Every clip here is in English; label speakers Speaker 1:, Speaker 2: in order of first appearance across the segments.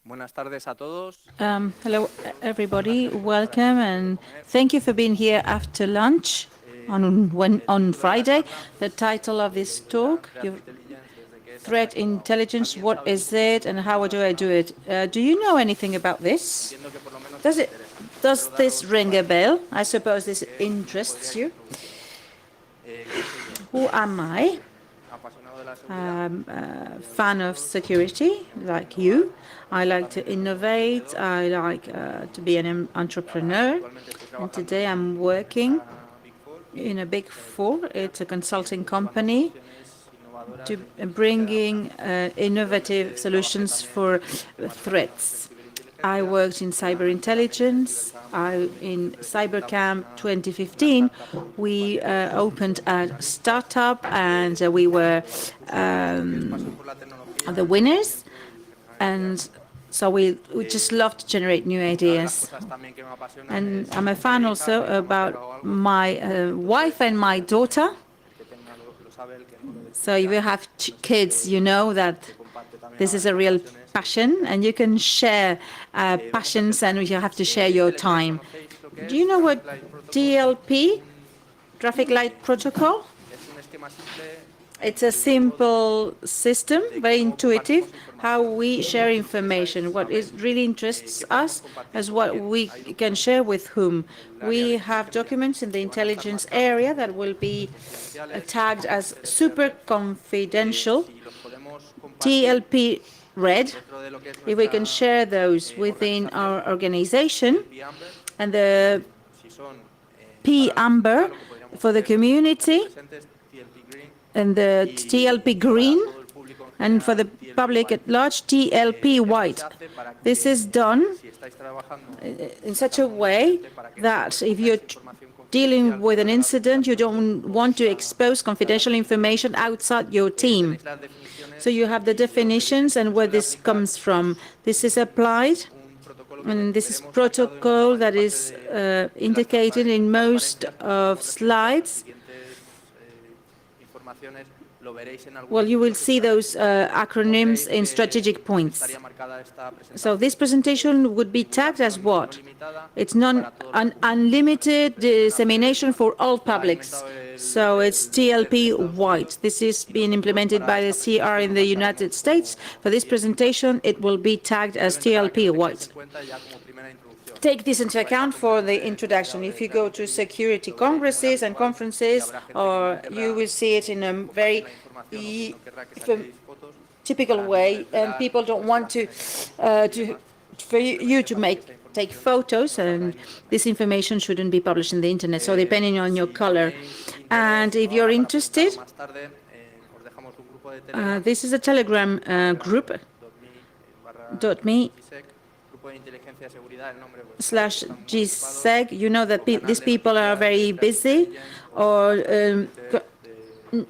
Speaker 1: Buenas tardes a todos.
Speaker 2: Hello, everybody. Welcome, and thank you for being here after lunch on Friday. The title of this talk, Threat Intelligence, what is it and how do I do it? Do you know anything about this? Does this ring a bell? I suppose this interests you. Who am I? I'm a fan of security, like you. I like to innovate. I like to be an entrepreneur. And today I'm working in a Big Four. It's a consulting company to bringing innovative solutions for threats. I worked in cyber intelligence. In CyberCamp 2015, we opened a startup and we were the winners. And so we just love to generate new ideas. And I'm a fan also about my wife and my daughter. So if you have kids, you know that this is a real passion, and you can share passions, and you have to share your time. Do you know what TLP, traffic light protocol? It's a simple system, very intuitive, how we share information. What is really interests us is what we can share with whom. We have documents in the intelligence area that will be tagged as super confidential, TLP red, if we can share those within our organization, and the P amber for the community, and the TLP green, and for the public at large, TLP white. This is done in such a way that if you're dealing with an incident, you don't want to expose confidential information outside your team. So you have the definitions and where this comes from. This is applied, and this is protocol that is indicated in most of slides. Well, you will see those acronyms in strategic points. So this presentation would be tagged as what? It's unlimited dissemination for all publics. So it's TLP white. This is being implemented by the CR in the United States. For this presentation, it will be tagged as TLP white. Take this into account for the introduction. If you go to security congresses and conferences, or you will see it in a very typical way, and people don't want for you to take photos, and this information shouldn't be published in the internet. So depending on your color, and if you're interested, this is a Telegram group. /GSEG. You know that these people are very busy, or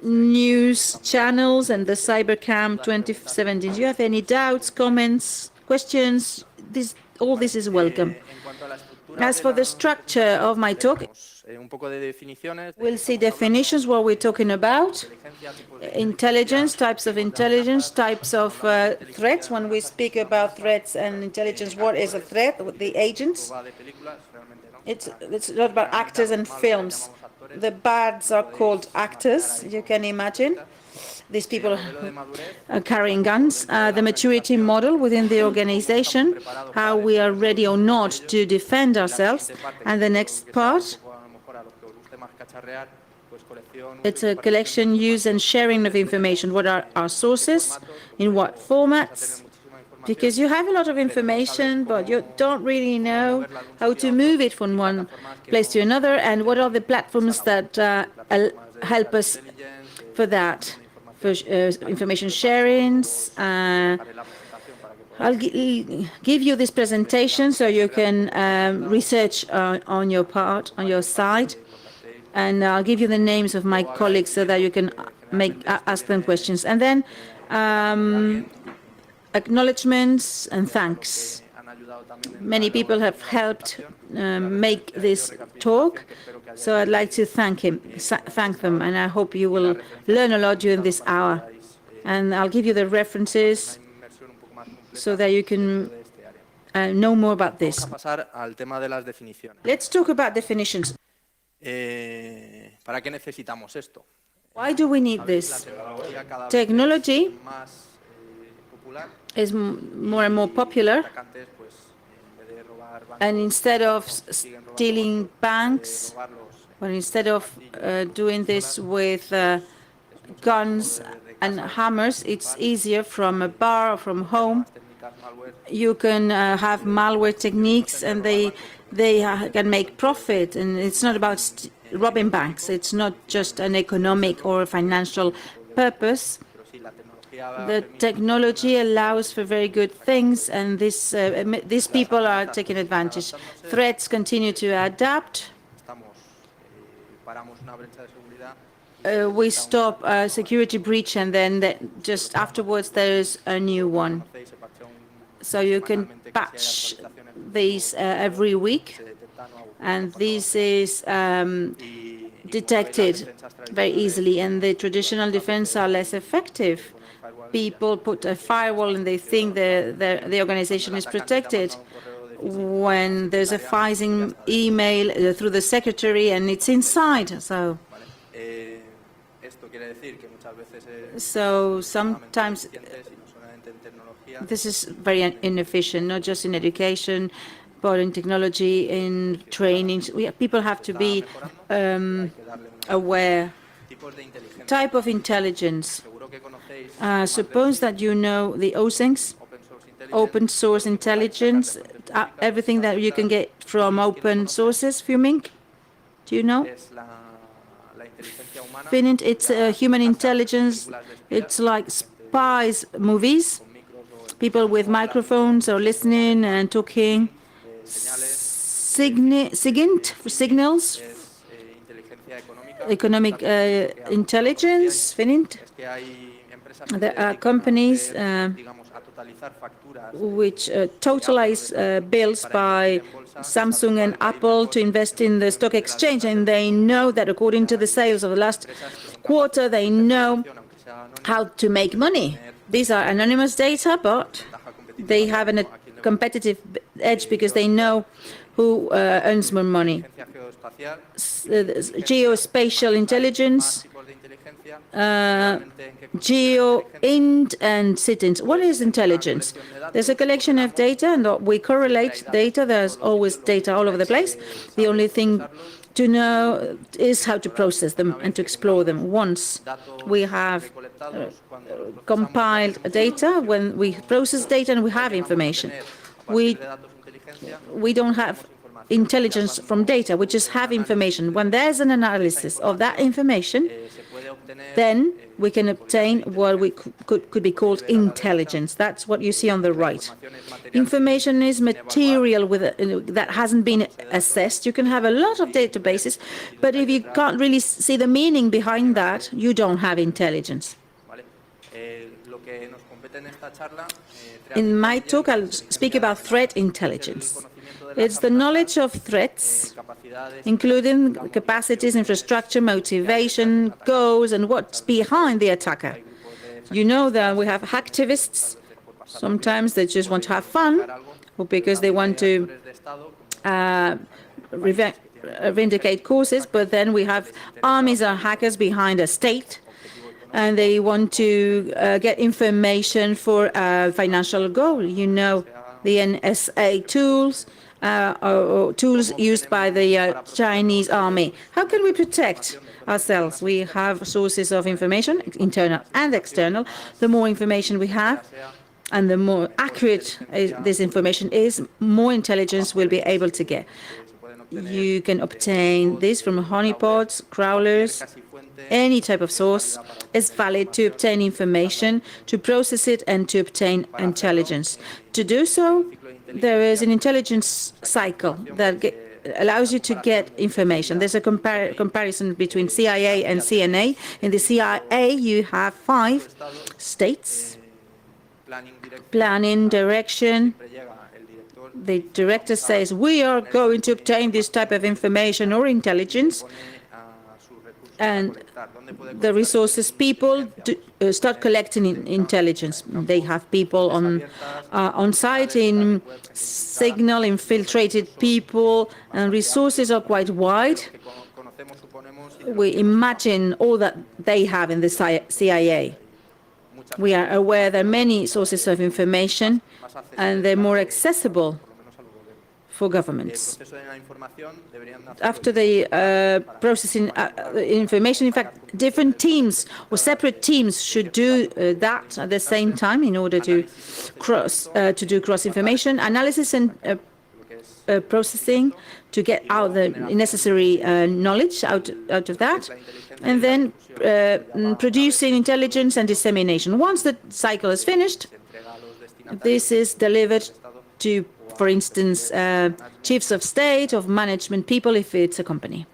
Speaker 2: news channels and the CyberCamp 2017. Do you have any doubts, comments, questions? All this is welcome. As for the structure of my talk, we'll see definitions, what we're talking about, intelligence, types of threats. When we speak about threats and intelligence, what is a threat? The agents. It's not about actors and films. The bads are called actors, you can imagine. These people are carrying guns. The maturity model within the organization, how we are ready or not to defend ourselves. And the next part, it's a collection, use, and sharing of information. What are our sources? In what formats? Because you have a lot of information, but you don't really know how to move it from one place to another. And what are the platforms that help us for that? For information sharings. I'll give you this presentation so you can research on your side, and I'll give you the names of my colleagues so that you can ask them questions. And then acknowledgements and thanks. Many people have helped make this talk, so I'd like to thank them, and I hope you will learn a lot during this hour. And I'll give you the references so that you can know more about this.
Speaker 1: Pasar al tema de las definiciones.
Speaker 2: Let's talk about definitions.
Speaker 1: ¿Para qué necesitamos esto?
Speaker 2: Why do we need this? Technology is more and more popular, and instead of stealing banks, or instead of doing this with guns and hammers, it's easier from a bar or from home. You can have malware techniques, and they can make profit. And it's not about robbing banks. It's not just an economic or financial purpose. The technology allows for very good things, and these people are taking advantage. Threats continue to adapt. We stop a security breach, and then just afterwards there is a new one. So you can patch these every week, and this is detected very easily, and the traditional defense are less effective. People put a firewall and they think the organization is protected. When there's a phishing email through the secretary and it's inside, so sometimes this is very inefficient, not just in education, but in technology, in training. People have to be aware. Type of intelligence. Suppose that you know the OSINTs, open source intelligence, everything that you can get from open sources, Fuming. Do you know? Finint, it's human intelligence. It's like spies movies. People with microphones are listening and talking. SIGINT for signals. Economic intelligence, Finint. There are companies which totalize bills by Samsung and Apple to invest in the stock exchange, and they know that according to the sales of the last quarter, they know how to make money. These are anonymous data, but they have a competitive edge because they know who earns more money. Geospatial intelligence, GeoInt and CITINT. What is intelligence? There's a collection of data, and we correlate data. There's always data all over the place. The only thing to know is how to process them and to explore them. Once we have compiled data, when we process data and we have information, we don't have intelligence from data, we just have information. When there's an analysis of that information, then we can obtain what we could be called intelligence. That's what you see on the right. Information is material that hasn't been assessed. You can have a lot of databases, but if you can't really see the meaning behind that, you don't have intelligence. In my talk, I'll speak about threat intelligence. It's the knowledge of threats, including capacities, infrastructure, motivation, goals, and what's behind the attacker. You know that we have hacktivists. Sometimes they just want to have fun, or because they want to vindicate causes, but then we have armies of hackers behind a state, and they want to get information for a financial goal. You know, the NSA tools, or tools used by the Chinese army. How can we protect ourselves? We have sources of information, internal and external. The more information we have, and the more accurate this information is, more intelligence we'll be able to get. You can obtain this from honeypots, crawlers. Any type of source is valid to obtain information, to process it, and to obtain intelligence. To do so, there is an intelligence cycle that allows you to get information. There's a comparison between CIA and CNA. In the CIA, you have 5 states: planning, direction. The director says, we are going to obtain this type of information or intelligence, and the resources people start collecting intelligence. They have people on site in Signal, infiltrated people, and resources are quite wide. We imagine all that they have in the CIA. We are aware there are many sources of information, and they're more accessible for governments. After the processing information, in fact, different teams or separate teams should do that at the same time in order to do cross information analysis and processing to get out the necessary knowledge out of that, and then producing intelligence and dissemination. Once the cycle is finished, this is delivered to, for instance, chiefs of state, of management people, if it's a company.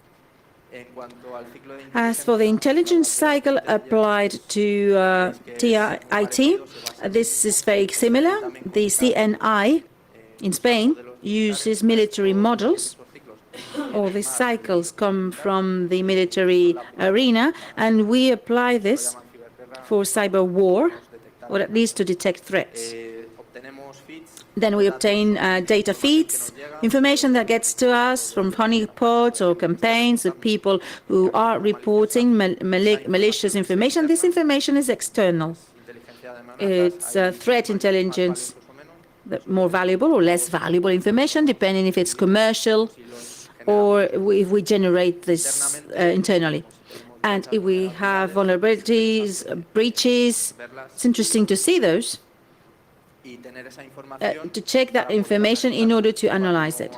Speaker 2: As for the intelligence cycle applied to TIT, this is very similar. The CNI in Spain uses military models. All these cycles come from the military arena, and we apply this for cyber war, or at least to detect threats. Then we obtain data feeds, information that gets to us from honeypots or campaigns of people who are reporting malicious information. This information is external. It's threat intelligence, more valuable or less valuable information, depending if it's commercial or if we generate this internally. And if we have vulnerabilities, breaches, it's interesting to see those. To check that information in order to analyze it.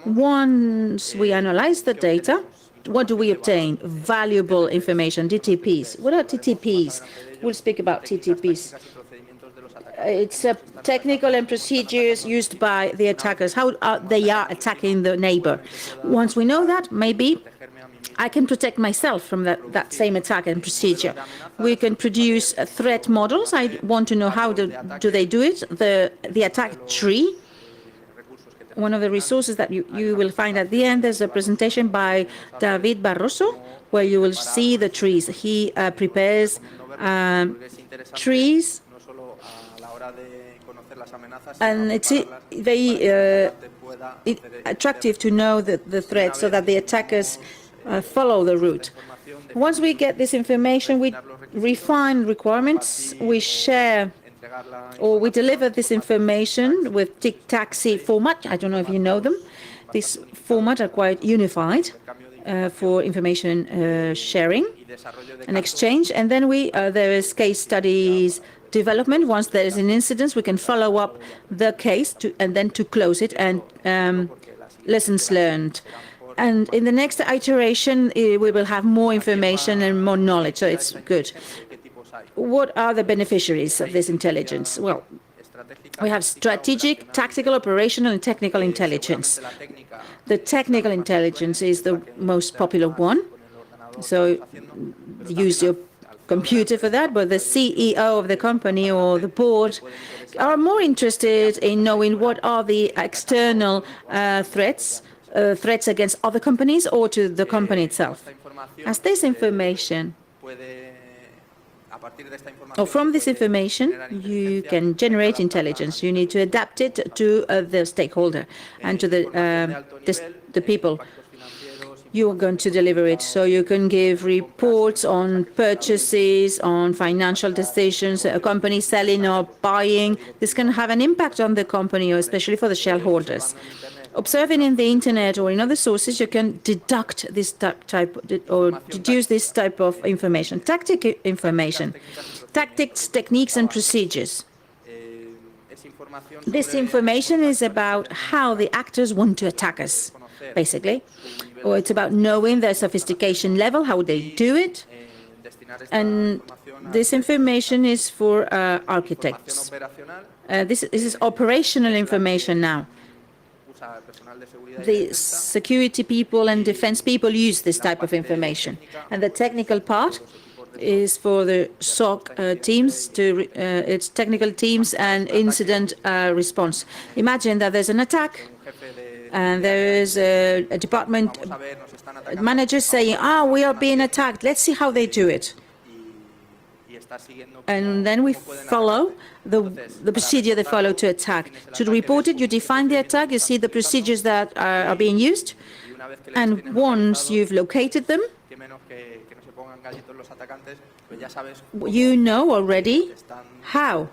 Speaker 2: Once we analyze the data, what do we obtain? Valuable information, TTPs. What are TTPs? We'll speak about TTPs. It's technical and procedures used by the attackers, how they are attacking the neighbor. Once we know that, maybe I can protect myself from that same attack and procedure. We can produce threat models. I want to know how do they do it. The attack tree. One of the resources that you will find at the end, there's a presentation by David Barroso, where you will see the trees. He prepares trees, and it's very attractive to know the threats so that the attackers follow the route. Once we get this information, we refine requirements, we share or we deliver this information with tic-tac-see format. I don't know if you know them. These formats are quite unified for information sharing and exchange. And then there is case studies development. Once there is an incident, we can follow up the case and then to close it and lessons learned. And in the next iteration, we will have more information and more knowledge, so it's good. What are the beneficiaries of this intelligence? Well, we have strategic, tactical, operational, and technical intelligence. The technical intelligence is the most popular one, so use your computer for that, but the CEO of the company or the board are more interested in knowing what are the external threats against other companies or to the company itself. As this information, or from this information, you can generate intelligence. You need to adapt it to the stakeholder and to the people you are going to deliver it. So you can give reports on purchases, on financial decisions, a company selling or buying. This can have an impact on the company, or especially for the shareholders. Observing in the internet or in other sources, you can deduct this type or deduce this type of information. Tactical information, tactics, techniques, and procedures. This information is about how the actors want to attack us, basically. Or it's about knowing their sophistication level, how they do it. And this information is for architects. This is operational information now. The security people and defense people use this type of information. And the technical part is for the SOC teams, its technical teams and incident response. Imagine that there's an attack and there is a department manager saying, we are being attacked. Let's see how they do it. And then we follow the procedure they follow to attack. To report it, you define the attack, you see the procedures that are being used, and once you've located them, you know already how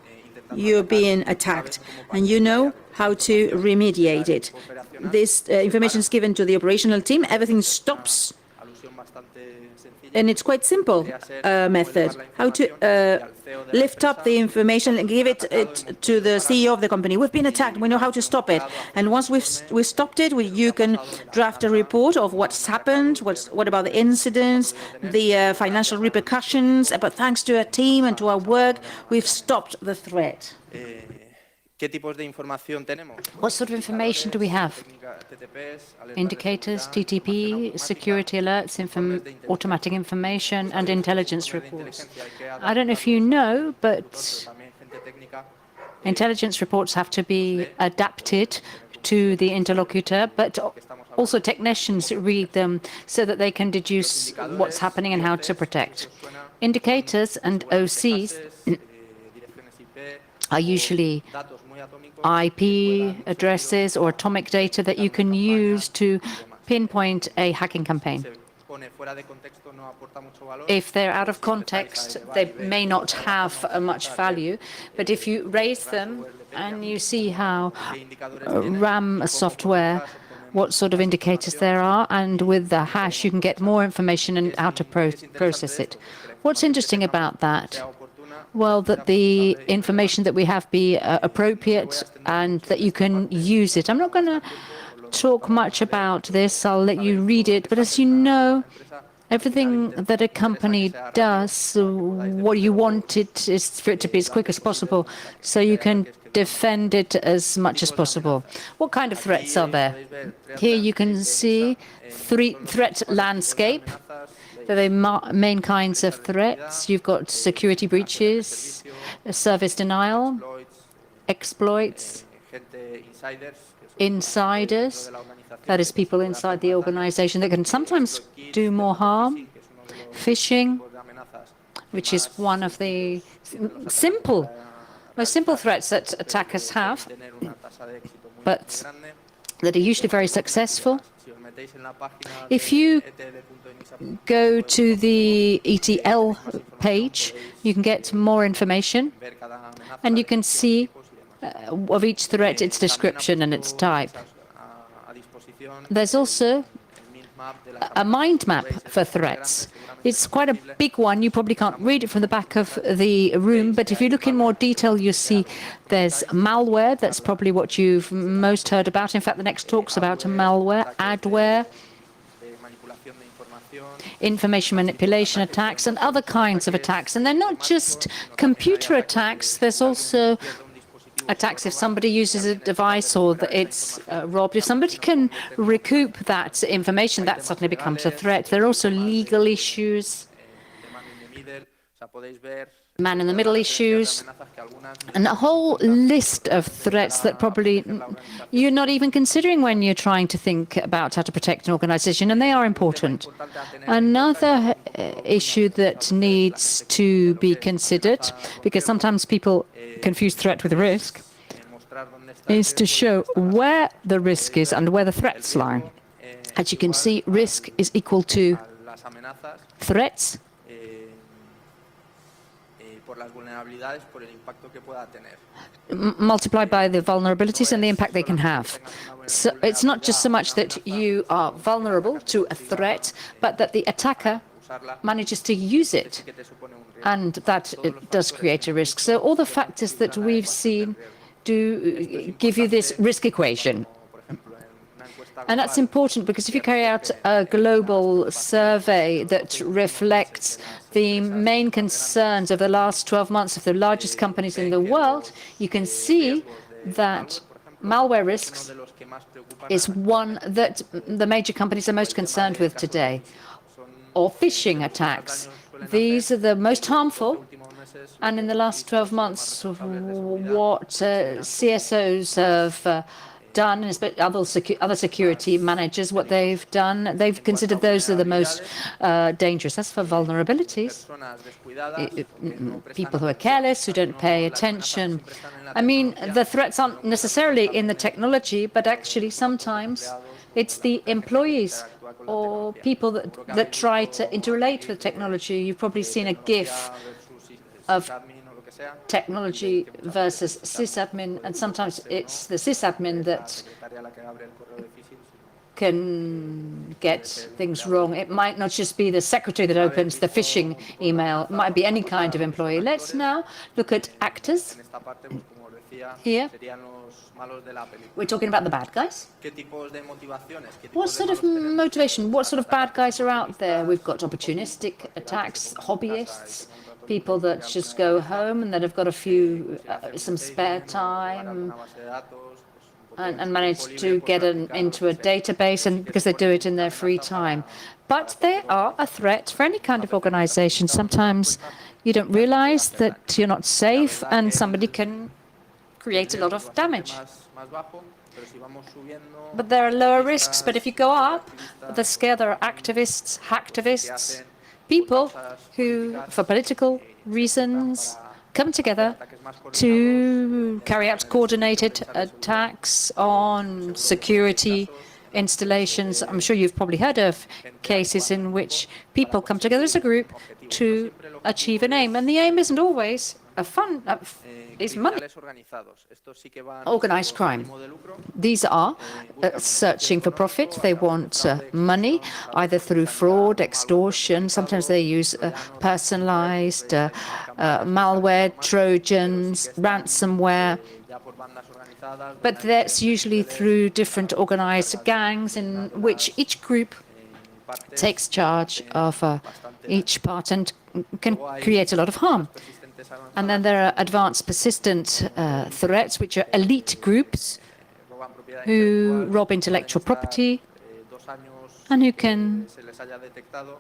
Speaker 2: you're being attacked, and you know how to remediate it. This information is given to the operational team, everything stops, and it's quite simple method. How to lift up the information and give it to the CEO of the company. We've been attacked, we know how to stop it. And once we've stopped it, you can draft a report of what's happened, what about the incidents, the financial repercussions, but thanks to our team and to our work, we've stopped the threat.
Speaker 3: What sort of information do we have? Indicators, TTP, security alerts, automatic information, and intelligence reports. I don't know if you know, but intelligence reports have to be adapted to the interlocutor, but also technicians read them so that they can deduce what's happening and how to protect. Indicators and OCs are usually IP addresses or atomic data that you can use to pinpoint a hacking campaign. If they're out of context, they may not have much value, but if you raise them and you see how RAM software, what sort of indicators there are, and with the hash you can get more information and how to process it. What's interesting about that? Well, that the information that we have be appropriate and that you can use it. I'm not going to talk much about this. I'll let you read it. But as you know, everything that a company does, what you want it is for it to be as quick as possible, so you can defend it as much as possible. What kind of threats are there? Here you can see threat landscape. They're the main kinds of threats. You've got security breaches, service denial, exploits, insiders, that is people inside the organization that can sometimes do more harm, phishing, which is one of the most simple threats that attackers have, but that are usually very successful. If you go to the ETL page, you can get more information, and you can see of each threat its description and its type. There's also a mind map for threats. It's quite a big one. You probably can't read it from the back of the room, but if you look in more detail, you see there's malware. That's probably what you've most heard about. In fact, the next talk's about malware, adware, information manipulation attacks, and other kinds of attacks. And they're not just computer attacks. There's also attacks if somebody uses a device or it's robbed. If somebody can recoup that information, that suddenly becomes a threat. There are also legal issues, man-in-the-middle issues, and a whole list of threats that probably you're not even considering when you're trying to think about how to protect an organization, and they are important. Another issue that needs to be considered, because sometimes people confuse threat with risk, is to show where the risk is and where the threats lie. As you can see, risk is equal to threats multiplied by the vulnerabilities and the impact they can have. So it's not just so much that you are vulnerable to a threat, but that the attacker manages to use it, and that it does create a risk. So all the factors that we've seen do give you this risk equation. And that's important because if you carry out a global survey that reflects the main concerns of the last 12 months of the largest companies in the world, you can see that malware risks is one that the major companies are most concerned with today. Or phishing attacks. These are the most harmful. And in the last 12 months, what CSOs have done, and especially other security managers, what they've done, they've considered those are the most dangerous. As for vulnerabilities, people who are careless, who don't pay attention. I mean, the threats aren't necessarily in the technology, but actually sometimes it's the employees or people that try to interrelate with technology. You've probably seen a GIF of technology versus sysadmin, and sometimes it's the sysadmin that can get things wrong. It might not just be the secretary that opens the phishing email. It might be any kind of employee. Let's now look at actors. Here, we're talking about the bad guys. What sort of motivation, what sort of bad guys are out there? We've got opportunistic attacks, hobbyists, people that just go home and that have got some spare time and manage to get into a database, and because they do it in their free time. But they are a threat for any kind of organization. Sometimes you don't realize that you're not safe and somebody can create a lot of damage. But there are lower risks. But if you go up the scale, there are activists, hacktivists, people who, for political reasons, come together to carry out coordinated attacks on security installations. I'm sure you've probably heard of cases in which people come together as a group to achieve an aim. And the aim isn't always is money. Organized crime. These are searching for profit. They want money, either through fraud, extortion. Sometimes they use personalized malware, Trojans, ransomware. But that's usually through different organized gangs in which each group takes charge of each part and can create a lot of harm. And then there are advanced persistent threats, which are elite groups who rob intellectual property and who can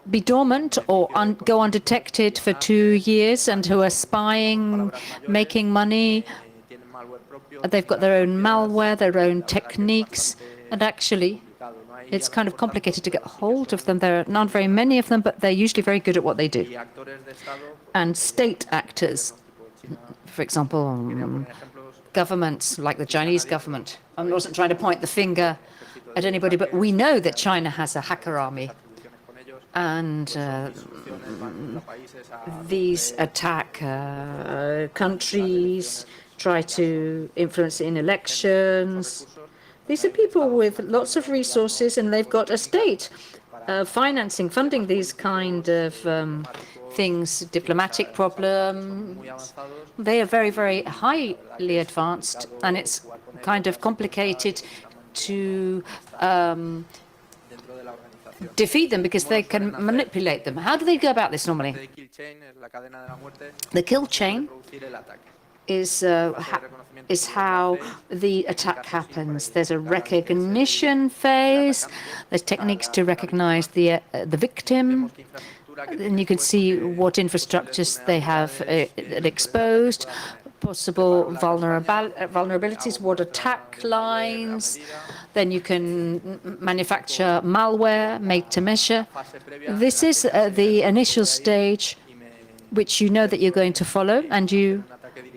Speaker 3: be dormant or go undetected for 2 years, and who are spying, making money. They've got their own malware, their own techniques, and actually it's kind of complicated to get hold of them. There are not very many of them, but they're usually very good at what they do. And state actors, for example, governments like the Chinese government. I wasn't trying to point the finger at anybody, but we know that China has a hacker army. And these attack countries, try to influence in elections. These are people with lots of resources, and they've got a state funding these kind of things, diplomatic problems. They are very, very highly advanced, and it's kind of complicated to defeat them because they can manipulate them. How do they go about this normally? The kill chain is how the attack happens. There's a recognition phase. There's techniques to recognize the victim. And you can see what infrastructures they have exposed, possible vulnerabilities, what attack lines. Then you can manufacture malware made to measure. This is the initial stage which you know that you're going to follow, and you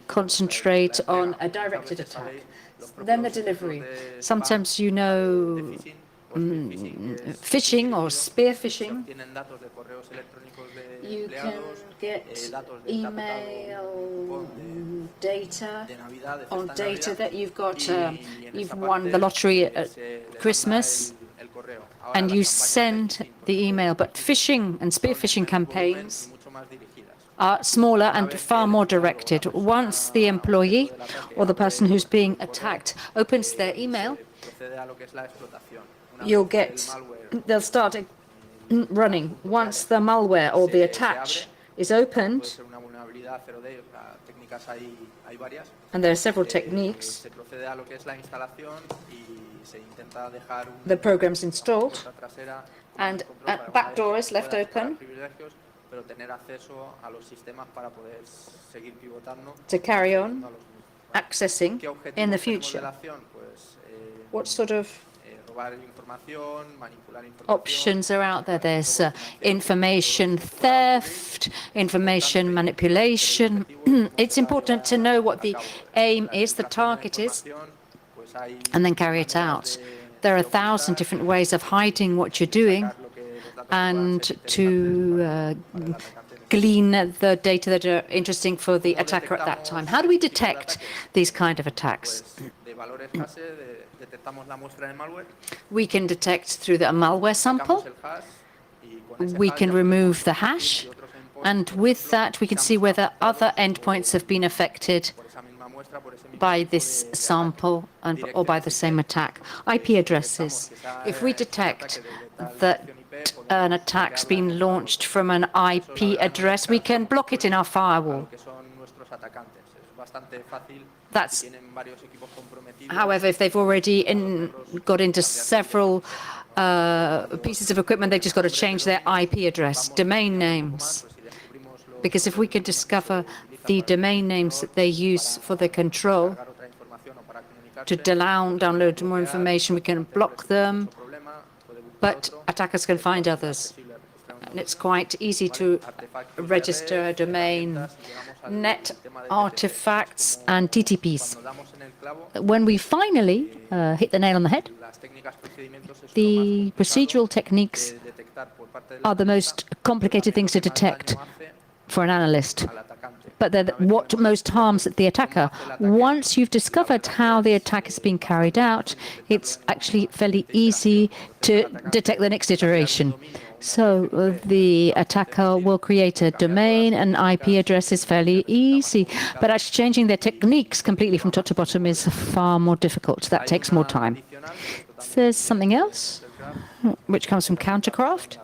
Speaker 3: concentrate on a directed attack. Then the delivery. Sometimes you know phishing or spear phishing. You can get email data on data that you've got. You've won the lottery at Christmas, and you send the email. But phishing and spear phishing campaigns are smaller and far more directed. Once the employee or the person who's being attacked opens their email, they'll start running. Once the malware or the attach is opened, and there are several techniques, the program's installed, and a backdoor is left open to carry on accessing in the future. What sort of options are out there? There's information theft, information manipulation. It's important to know what the aim is, the target is, and then carry it out. There are 1,000 different ways of hiding what you're doing and to glean the data that are interesting for the attacker at that time. How do we detect these kind of attacks? We can detect through the malware sample. We can remove the hash, and with that we can see whether other endpoints have been affected by this sample or by the same attack. IP addresses. If we detect that an attack's been launched from an IP address, we can block it in our firewall. That's, however, if they've already got into several pieces of equipment, they've just got to change their IP address, domain names. Because if we can discover the domain names that they use for their control to download more information, we can block them, but attackers can find others. And it's quite easy to register a domain, net artifacts, and TTPs. When we finally hit the nail on the head, the procedural techniques are the most complicated things to detect for an analyst. But they're what most harms the attacker. Once you've discovered how the attack is being carried out, it's actually fairly easy to detect the next iteration. So the attacker will create a domain, and IP address is fairly easy. But actually changing their techniques completely from top to bottom is far more difficult. That takes more time. There's something else, which comes from Countercraft,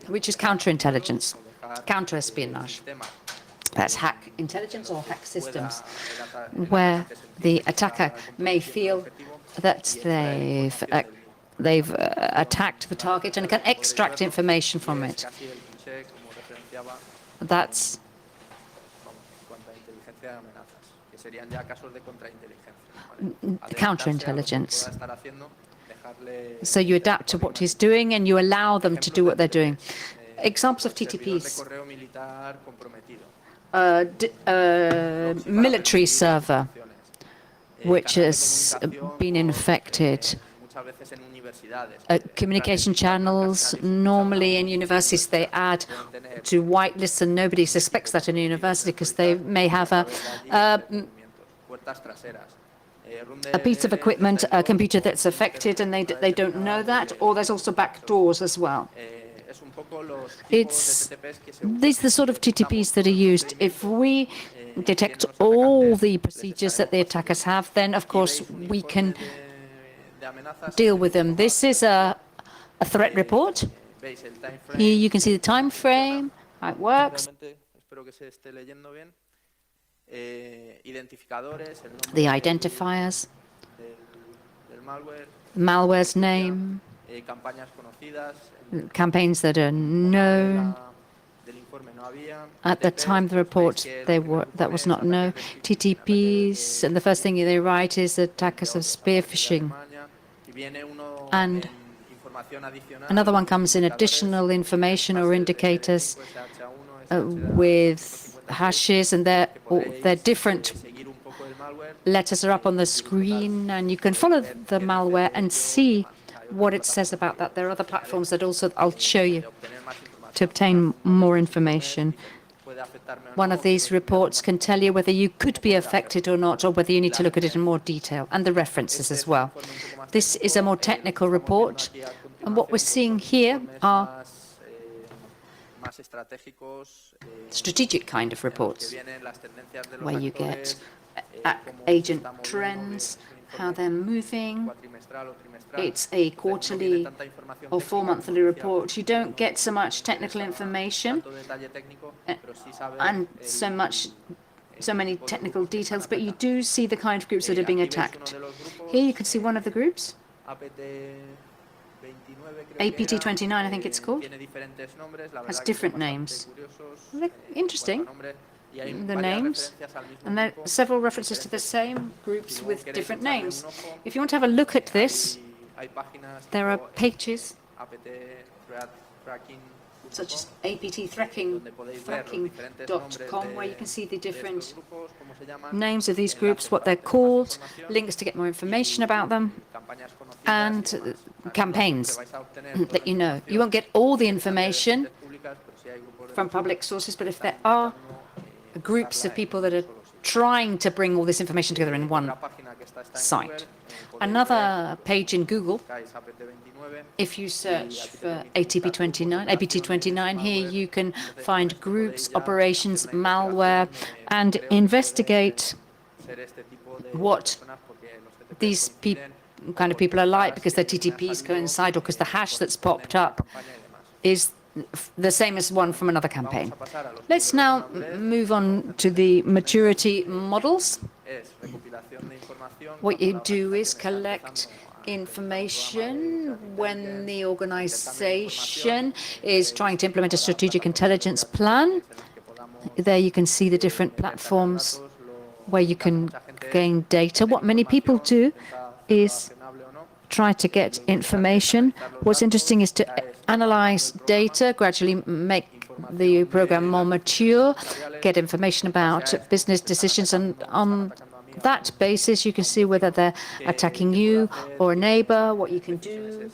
Speaker 3: which is counterintelligence, counter-espionage. That's hack intelligence or hack systems, where the attacker may feel that they've attacked the target and can extract information from it. That's counterintelligence. So you adapt to what he's doing and you allow them to do what they're doing. Examples of TTPs. Military server, which has been infected. Communication channels, normally in universities they add to whitelist, and nobody suspects that in a university because they may have a piece of equipment, a computer that's affected, and they don't know that, or there's also back doors as well. These are the sort of TTPs that are used. If we detect all the procedures that the attackers have, then of course we can deal with them. This is a threat report. Here you can see the time frame, how it works. The identifiers, malware's name, campaigns that are known. At the time of the report, that was not known. TTPs, and the first thing they write is attackers of spear phishing. And another one comes in additional information or indicators with hashes, and their different letters are up on the screen, and you can follow the malware and see what it says about that. There are other platforms that also I'll show you to obtain more information. One of these reports can tell you whether you could be affected or not, or whether you need to look at it in more detail, and the references as well. This is a more technical report, and what we're seeing here are strategic kind of reports, where you get agent trends, how they're moving. It's a quarterly or 4-monthly report. You don't get so much technical information and so many technical details, but you do see the kind of groups that are being attacked. Here you can see one of the groups, APT29, I think it's called, has different names. Interesting. the names, and there are several references to the same groups with different names. If you want to have a look at this, there are pages such as apttracking.com, where you can see the different names of these groups, what they're called, links to get more information about them, and campaigns that you know. You won't get all the information from public sources, but if there are groups of people that are trying to bring all this information together in one site. Another page in Google, if you search for APT29, here you can find groups, operations, malware, and investigate what these kind of people are like, because their TTPs coincide or because the hash that's popped up is the same as one from another campaign. Let's now move on to the maturity models. What you do is collect information when the organization is trying to implement a strategic intelligence plan. There you can see the different platforms where you can gain data. What many people do is try to get information. What's interesting is to analyze data, gradually make the program more mature, get information about business decisions, and on that basis you can see whether they're attacking you or a neighbor, what you can do,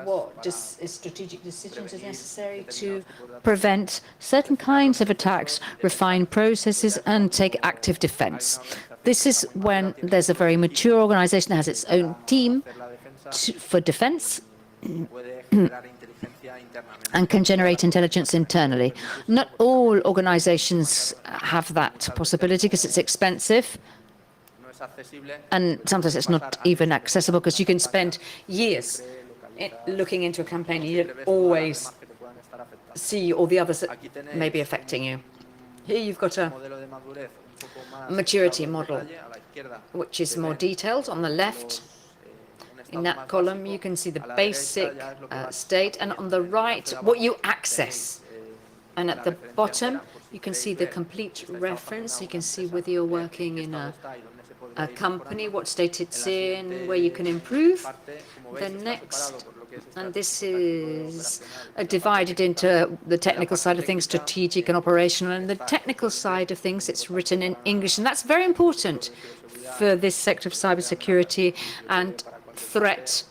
Speaker 3: what strategic decisions are necessary to prevent certain kinds of attacks, refine processes, and take active defense. This is when there's a very mature organization that has its own team for defense and can generate intelligence internally. Not all organizations have that possibility because it's expensive, and sometimes it's not even accessible because you can spend years looking into a campaign and you don't always see all the others that may be affecting you. Here you've got a maturity model, which is more detailed on the left. In that column, you can see the basic state, and on the right, what you access. And at the bottom, you can see the complete reference. You can see whether you're working in a company, what state it's in, where you can improve. The next, and this is divided into the technical side of things, strategic and operational. And the technical side of things, it's written in English, and that's very important for this sector of cybersecurity and threat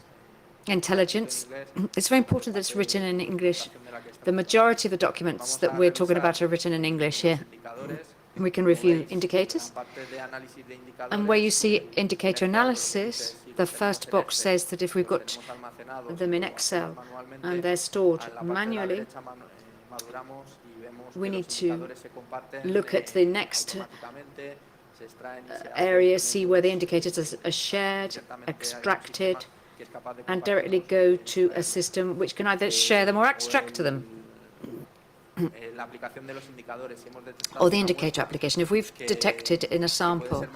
Speaker 3: intelligence. It's very important that it's written in English. The majority of the documents that we're talking about are written in English here. We can review indicators. And where you see indicator analysis, the first box says that if we've got them in Excel and they're stored manually, we need to look at the next area, see where the indicators are shared, extracted, and directly go to a system which can either share them or extract them. Or the indicator application. If we've detected in a sample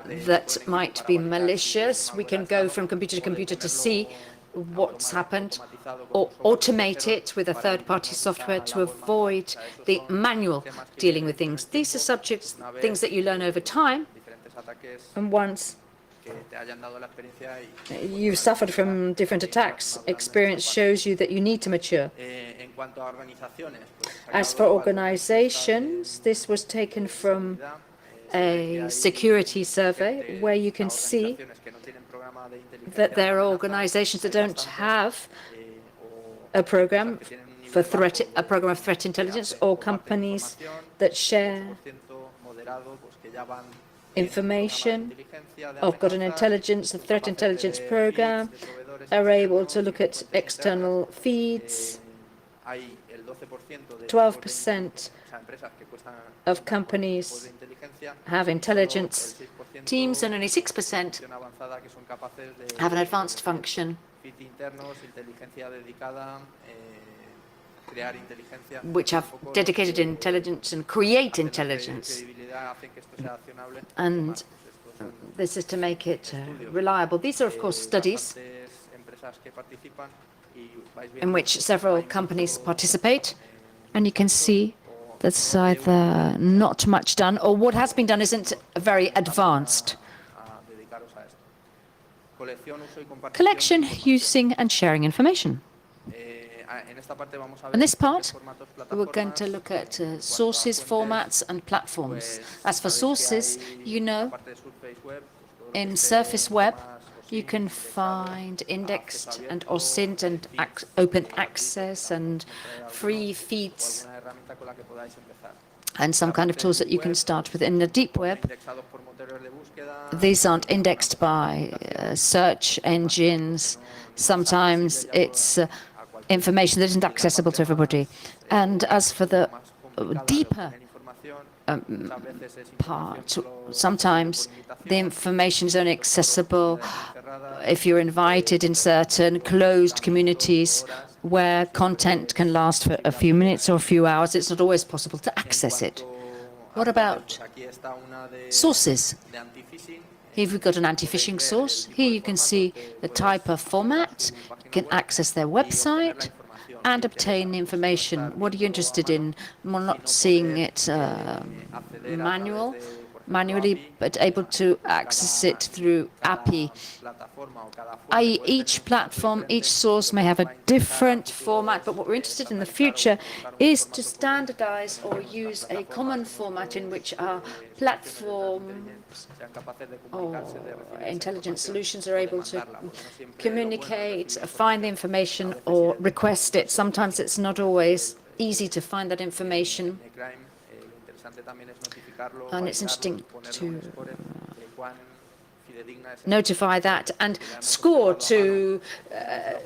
Speaker 3: that might be malicious, we can go from computer to computer to see what's happened, or automate it with a third-party software to avoid the manual dealing with things. These are things that you learn over time, and once you've suffered from different attacks, experience shows you that you need to mature. As for organizations, this was taken from a security survey where you can see that there are organizations that don't have a program for a program of threat intelligence, or companies that share information, have got a threat intelligence program, are able to look at external feeds. 12% of companies have intelligence teams, and only 6% have an advanced function which have dedicated intelligence and create intelligence. And this is to make it reliable. These are, of course, studies in which several companies participate, and you can see That's either not much done, or what has been done isn't very advanced. Collection, using, and sharing information. In this part, we're going to look at sources, formats, and platforms. As for sources, you know, in Surface Web, you can find indexed and OSINT and open access and free feeds and some kind of tools that you can start with. In the deep web, these aren't indexed by search engines. Sometimes it's information that isn't accessible to everybody. And as for the deeper part, sometimes the information is only accessible if you're invited in certain closed communities where content can last for a few minutes or a few hours. It's not always possible to access it. What about sources? Here we've got an anti-phishing source. Here you can see the type of format. You can access their website and obtain the information. What are you interested in? We're not seeing it manually, but able to access it through API. I.e., each platform, each source may have a different format, but what we're interested in the future is to standardize or use a common format in which our platforms or intelligent solutions are able to communicate, find the information, or request it. Sometimes it's not always easy to find that information. And it's interesting to notify that and score to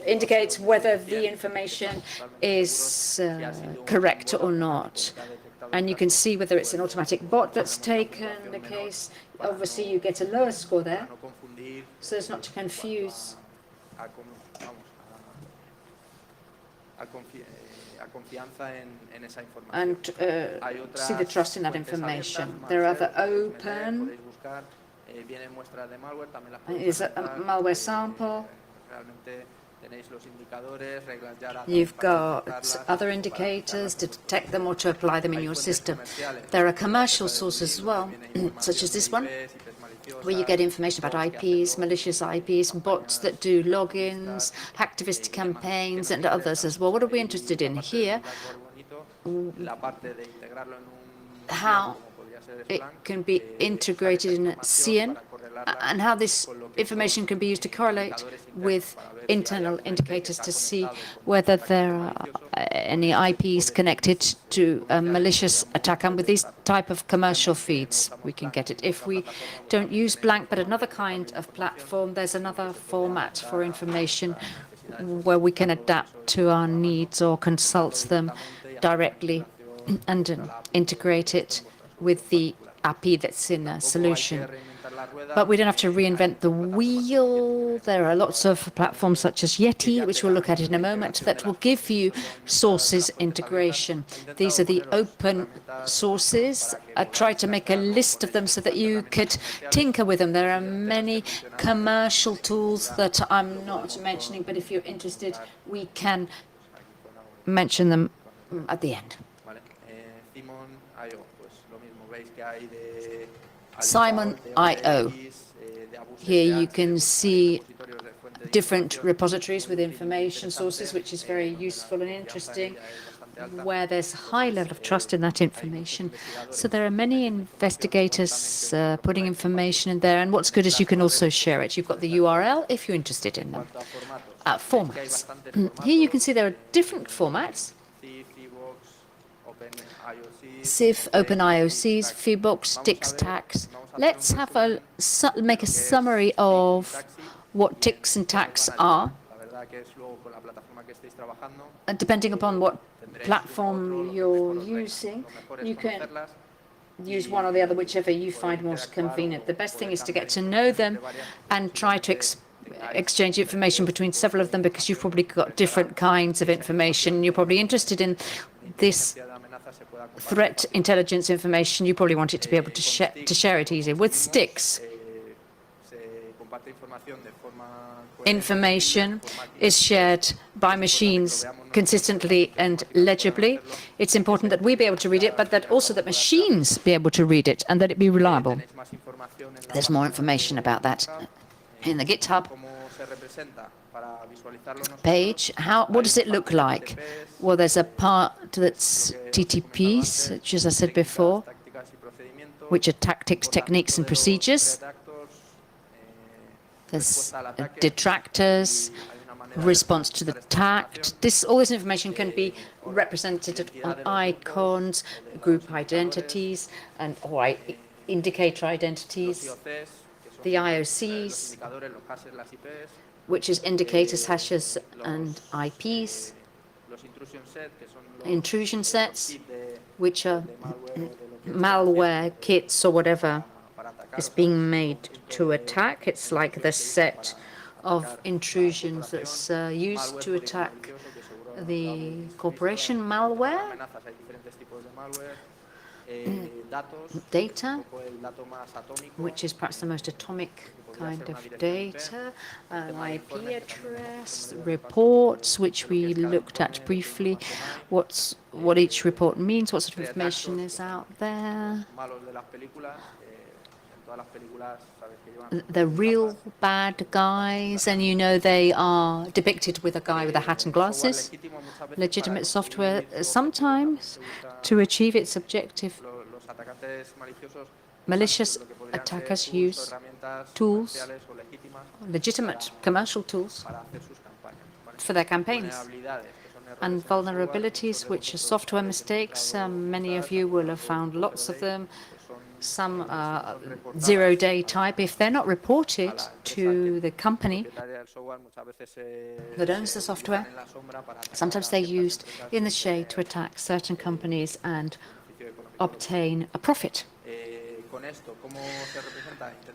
Speaker 3: indicate whether the information is correct or not. And you can see whether it's an automatic bot that's taken the case. Obviously, you get a lower score there, so as not to confuse. And see the trust in that information. There are other open. Is a malware sample. You've got other indicators to detect them or to apply them in your system. There are commercial sources as well, such as this one, where you get information about IPs, malicious IPs, bots that do logins, hacktivist campaigns, and others as well. What are we interested in here? How it can be integrated in CN, and how this information can be used to correlate with internal indicators to see whether there are any IPs connected to a malicious attack. And with these type of commercial feeds, we can get it. If we don't use blank, but another kind of platform, there's another format for information where we can adapt to our needs or consult them directly and integrate it with the API that's in a solution. But we don't have to reinvent the wheel. There are lots of platforms such as Yeti, which we'll look at in a moment, that will give you sources integration. These are the open sources. I tried to make a list of them so that you could tinker with them. There are many commercial tools that I'm not mentioning, but if you're interested, we can mention them at the end. Simon.io. Here you can see different repositories with information sources, which is very useful and interesting, where there's a high level of trust in that information. So there are many investigators putting information in there, and what's good is you can also share it. You've got the URL if you're interested in them. Formats. Here you can see there are different formats. CIF, Open IOCs, FIBOX, TICs, TACs. Let's have make a summary of what TICs and TACs are. And depending upon what platform you're using, you can use one or the other, whichever you find most convenient. The best thing is to get to know them and try to exchange information between several of them, because you've probably got different kinds of information. You're probably interested in this threat intelligence information. You probably want it to be able to share it easily. With sticks, information is shared by machines consistently and legibly. It's important that we be able to read it, but that also that machines be able to read it and that it be reliable. There's more information about that in the GitHub page. What does it look like? Well, there's a part that's TTPs, which, as I said before, which are tactics, techniques, and procedures. There's detractors, response to the attack. All this information can be represented on icons, group identities, or indicator identities, the IOCs, which is indicators, hashes, and IPs, intrusion sets, which are malware kits or whatever is being made to attack. It's like the set of intrusions that's used to attack the corporation. Malware, data, which is perhaps the most atomic kind of data, IP address, reports, which we looked at briefly, what each report means, what sort of information is out there. The real bad guys, and you know they are depicted with a guy with a hat and glasses. Legitimate software, sometimes to achieve its objective, malicious attackers use tools, legitimate commercial tools, for their campaigns. And vulnerabilities, which are software mistakes, many of you will have found lots of them. Some are zero-day type. If they're not reported to the company that owns the software, sometimes they're used in the shade to attack certain companies and obtain a profit.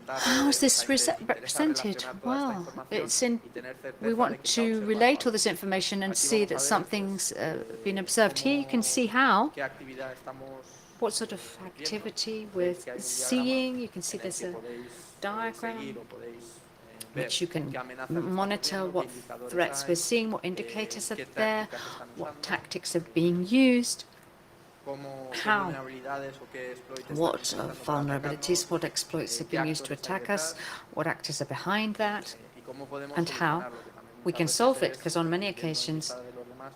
Speaker 3: How is this represented? Well, we want to relate all this information and see that something's been observed. Here you can see what sort of activity we're seeing. You can see there's a diagram which you can monitor what threats we're seeing, what indicators are there, what tactics are being used, what vulnerabilities, what exploits are being used to attack us, what actors are behind that, and how we can solve it. Because on many occasions,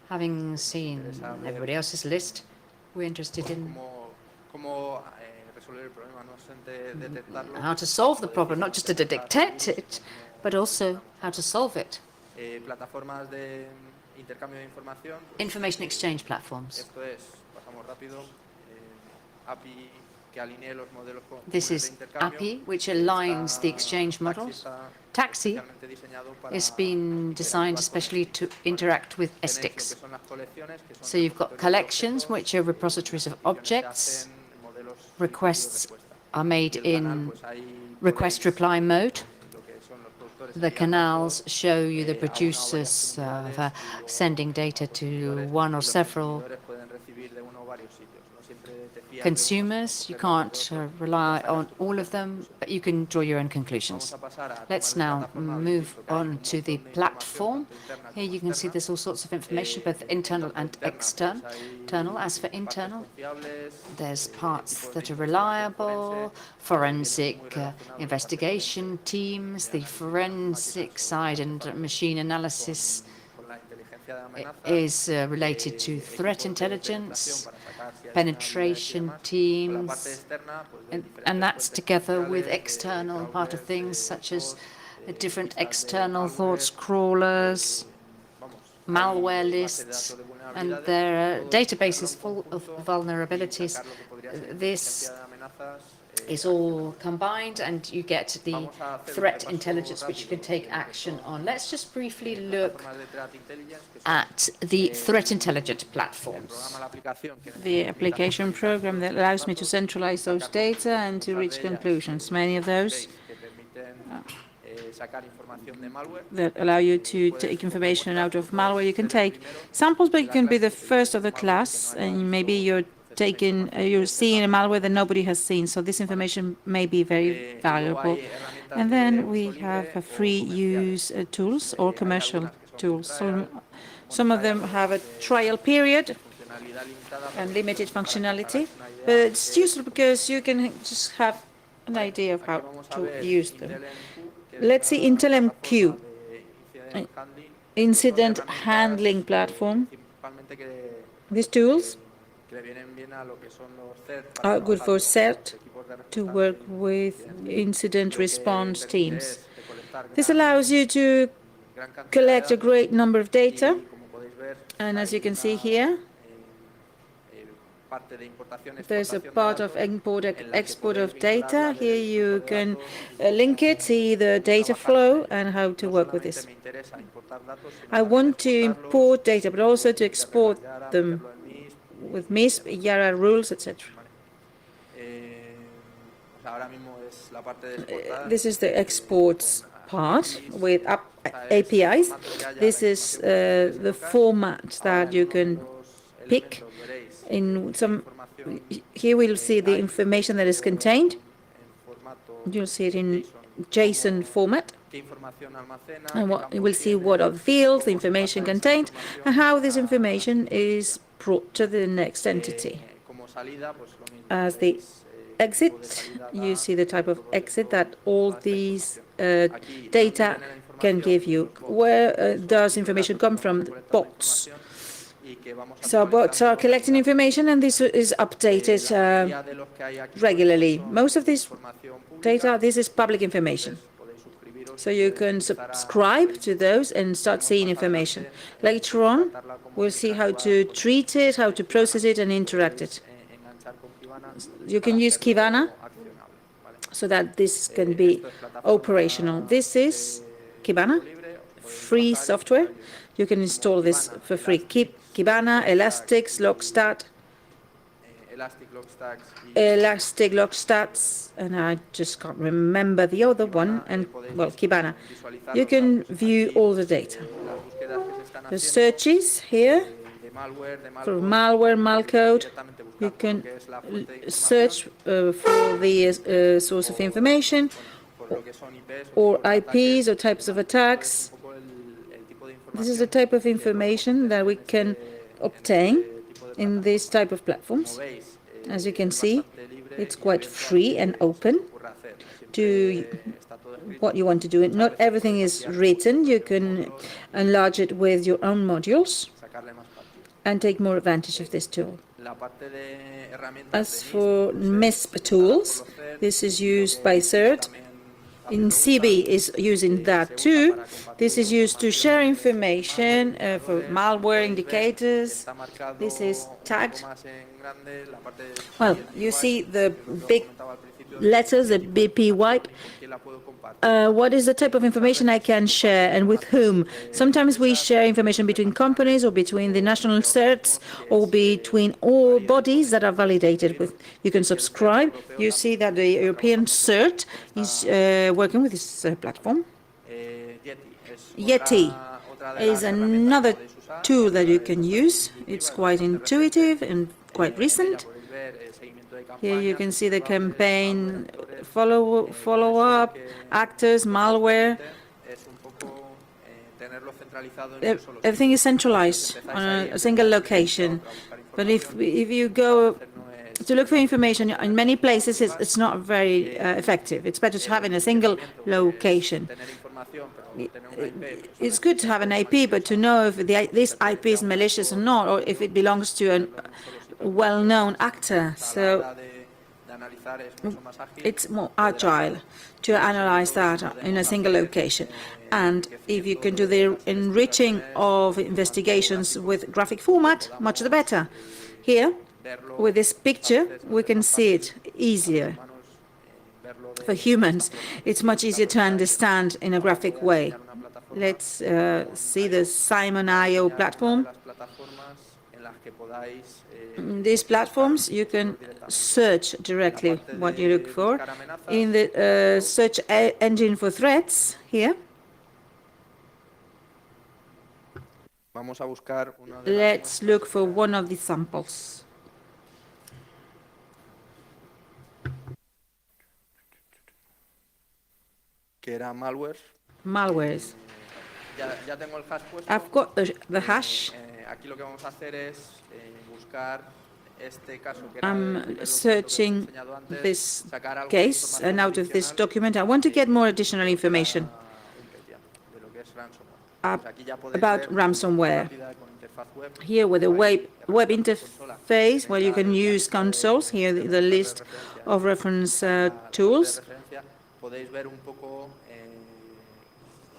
Speaker 3: having seen everybody else's list, we're interested in how to solve the problem, not just to detect it, but also how to solve it. Information exchange platforms. This is API, which aligns the exchange models. Taxi is being designed especially to interact with STICs. So you've got collections, which are repositories of objects. Requests are made in request-reply mode. The canals show you the producers sending data to one or several consumers. You can't rely on all of them, but you can draw your own conclusions. Let's now move on to the platform. Here you can see there's all sorts of information, both internal and external. As for internal, there's parts that are reliable, forensic investigation teams, the forensic side and machine analysis is related to threat intelligence, penetration teams, and that's together with external part of things such as different external thoughts crawlers, malware lists, and there are databases full of vulnerabilities. This is all combined, and you get the threat intelligence which you can take action on. Let's just briefly look at the threat intelligence platforms.
Speaker 2: The application program that allows me to centralize those data and to reach conclusions. Many of those that allow you to take information out of malware. You can take samples, but you can be the first of the class, and maybe you're seeing a malware that nobody has seen. So this information may be very valuable. And then we have free use tools or commercial tools. Some of them have a trial period and limited functionality, but it's useful because you can just have an idea of how to use them. Let's see Intel MQ, incident handling platform. These tools are good for CERT to work with incident response teams. This allows you to collect a great number of data, and as you can see here, there's a part of export of data. Here you can link it, see the data flow and how to work with this. I want to import data, but also to export them with MISP, YARA rules, etc. This is the exports part with APIs. This is the format that you can pick. Here we'll see the information that is contained. You'll see it in JSON format. And we'll see what are the fields, the information contained, and how this information is brought to the next entity. As the exit, you see the type of exit that all these data can give you. Where does information come from? Bots. So bots are collecting information, and this is updated regularly. Most of this data, this is public information. So you can subscribe to those and start seeing information. Later on, we'll see how to treat it, how to process it, and interact it. You can use Kibana so that this can be operational. This is Kibana, free software. You can install this for free. Kibana, Elastic, Logstat, Elastic Logstats, and I just can't remember the other one, and well, Kibana. You can view all the data. The searches here for malware, malcode. You can search for the source of information or IPs or types of attacks. This is the type of information that we can obtain in this type of platforms. As you can see, it's quite free and open to what you want to do. Not everything is written. You can enlarge it with your own modules and take more advantage of this tool. As for MISP tools, this is used by CERT. In CB is using that too. This is used to share information for malware indicators. This is tagged. Well, you see the big letters, the BP wipe. What is the type of information I can share and with whom? Sometimes we share information between companies or between the national certs or between all bodies that are validated with. You can subscribe. You see that the European cert is working with this platform. Yeti is another tool that you can use. It's quite intuitive and quite recent. Here you can see the campaign follow-up, actors, malware. Everything is centralized on a single location. But if you go to look for information in many places, it's not very effective. It's better to have in a single location. It's good to have an IP, but to know if this IP is malicious or not, or if it belongs to a well-known actor. So it's more agile to analyze that in a single location. And if you can do the enriching of investigations with graphic format, much the better. Here, with this picture, we can see it easier. For humans, it's much easier to understand in a graphic way. Let's see the Simon.io platform. These platforms, you can search directly what you look for. In the search engine for threats, here, let's look for one of the samples.
Speaker 1: que era malware.
Speaker 2: malwares.
Speaker 1: Ya tengo el hash puesto.
Speaker 2: I've got the hash.
Speaker 1: Aquí lo que vamos a hacer es buscar este caso que era
Speaker 2: I'm
Speaker 1: el documento que os he
Speaker 2: searching
Speaker 1: enseñado antes,
Speaker 2: this
Speaker 1: sacar algo de
Speaker 2: case,
Speaker 1: información
Speaker 2: and out of this
Speaker 1: adicional
Speaker 2: document, I want to get more additional
Speaker 1: de lo que era
Speaker 2: information
Speaker 1: un PETIA, de lo que es ransomware.
Speaker 2: up
Speaker 1: Pues aquí ya podéis
Speaker 2: about
Speaker 1: ver de forma
Speaker 2: ransomware.
Speaker 1: rápida con interfaz web.
Speaker 2: Here with the web
Speaker 1: Herramientas de consola.
Speaker 2: interface, where you
Speaker 1: Tenéis
Speaker 2: can
Speaker 1: la
Speaker 2: use
Speaker 1: lista
Speaker 2: consoles. Here
Speaker 1: de
Speaker 2: the
Speaker 1: referencias.
Speaker 2: list of reference
Speaker 1: La parte de
Speaker 2: tools.
Speaker 1: referencia. Podéis ver un poco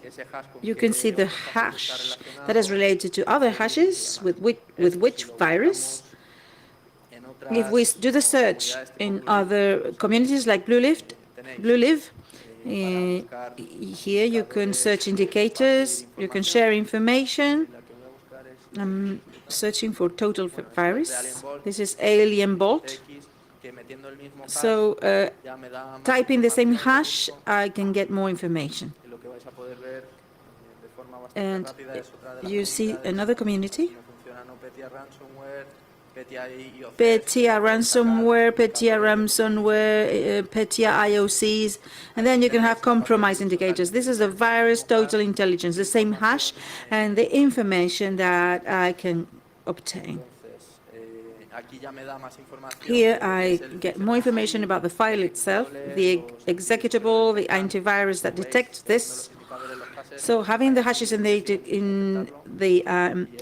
Speaker 1: ese hash con
Speaker 2: You
Speaker 1: qué
Speaker 2: can see the
Speaker 1: otros hashes está
Speaker 2: hash
Speaker 1: relacionado.
Speaker 2: that is related to other hashes with which virus.
Speaker 1: En
Speaker 2: If we
Speaker 1: otras
Speaker 2: do the search
Speaker 1: comunidades tipo
Speaker 2: in
Speaker 1: Blue
Speaker 2: other communities like Bluelive,
Speaker 1: para buscar
Speaker 2: here you can search indicators, you can share information.
Speaker 1: la que voy a buscar es
Speaker 2: I'm searching for total
Speaker 1: Bueno, esto es de
Speaker 2: virus.
Speaker 1: AlienBolt,
Speaker 2: This is Alien Bolt.
Speaker 1: X, que metiendo el mismo hash
Speaker 2: So
Speaker 1: ya me da más
Speaker 2: typing the same
Speaker 1: información,
Speaker 2: hash, I can get more information.
Speaker 1: y lo que vais a poder ver de forma bastante
Speaker 2: And
Speaker 1: rápida es otra de las
Speaker 2: you see
Speaker 1: comunidades
Speaker 2: another community.
Speaker 1: cómo funciona no Petya Ransomware, Petya IOCs,
Speaker 2: Petya
Speaker 1: podéis sacar
Speaker 2: ransomware, Petya
Speaker 1: indicadores
Speaker 2: ransomware, Petya IOCs, and then you can have compromise indicators. This is the virus total intelligence, the same hash and the information that I can obtain.
Speaker 1: Entonces, aquí ya me da más información
Speaker 2: Here
Speaker 1: de lo que
Speaker 2: I
Speaker 1: es el
Speaker 2: get more information about the file itself, the executable, the antivirus that detects this. So having the hashes in the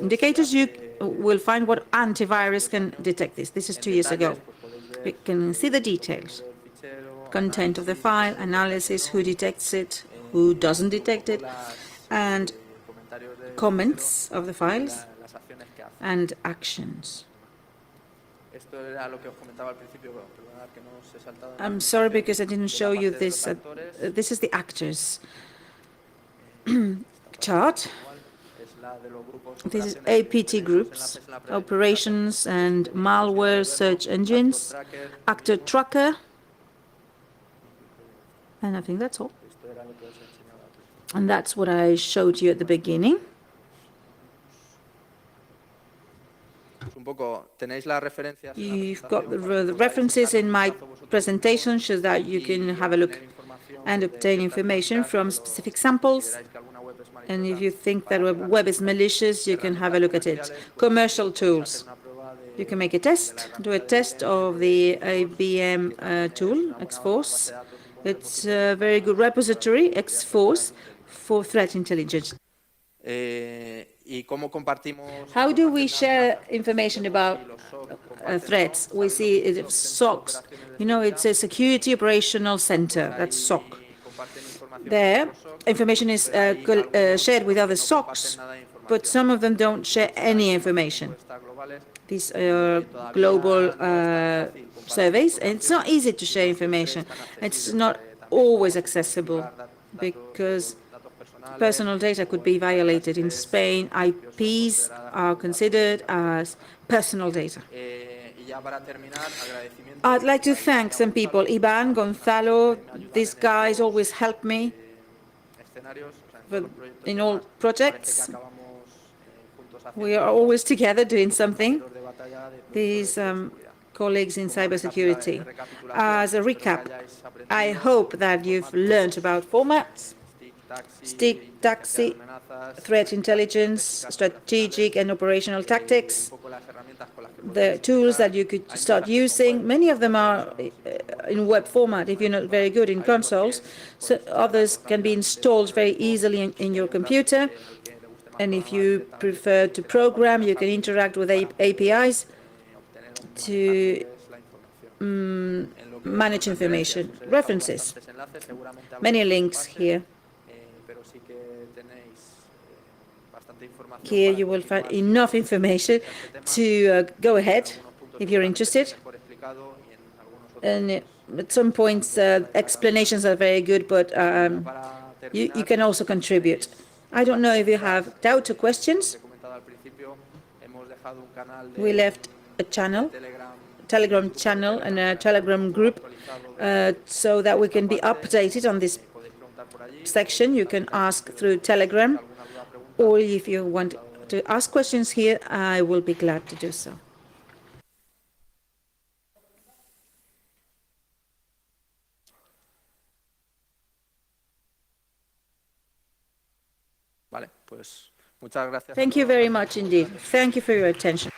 Speaker 2: indicators, you will find what antivirus can detect this. This is 2 years ago. You can see the details, content of the file, analysis, who detects it, who doesn't detect it, and comments of the files and actions. I'm sorry because I didn't show you this. This is the actors chart. This is APT groups, operations and malware search engines, actor tracker, and I think that's all. And that's what I showed you at the beginning. You've got the references in my presentation so that you can have a look and obtain information from specific samples. And if you think that a web is malicious, you can have a look at it. Commercial tools. You can make a test, do a test of the IBM tool, X-Force. It's a very good repository, X-Force, for threat intelligence. How do we share information about threats? We see it SOCs. You know, it's a Security Operational Center, that's SOC. There, information is shared with other SOCs, but some of them don't share any information. These are global surveys, and it's not easy to share information. It's not always accessible because personal data could be violated. In Spain, IPs are considered as personal data. I'd like to thank some people, Ivan, Gonzalo, these guys always help me in all projects. We are always together doing something. These colleagues in cybersecurity. As a recap, I hope that you've learned about formats, stick, taxi, threat intelligence, strategic and operational tactics, the tools that you could start using. Many of them are in web format if you're not very good in consoles. So others can be installed very easily in your computer. And if you prefer to program, you can interact with APIs to manage information. References. Many links here. Here you will find enough information to go ahead if you're interested. And at some points, explanations are very good, but you can also contribute. I don't know if you have doubts or questions. We left a channel, Telegram channel, and a Telegram group so that we can be updated on this section. You can ask through Telegram, or if you want to ask questions here, I will be glad to do so.
Speaker 1: Vale, pues muchas gracias.
Speaker 2: Thank you very much indeed. Thank you for your attention.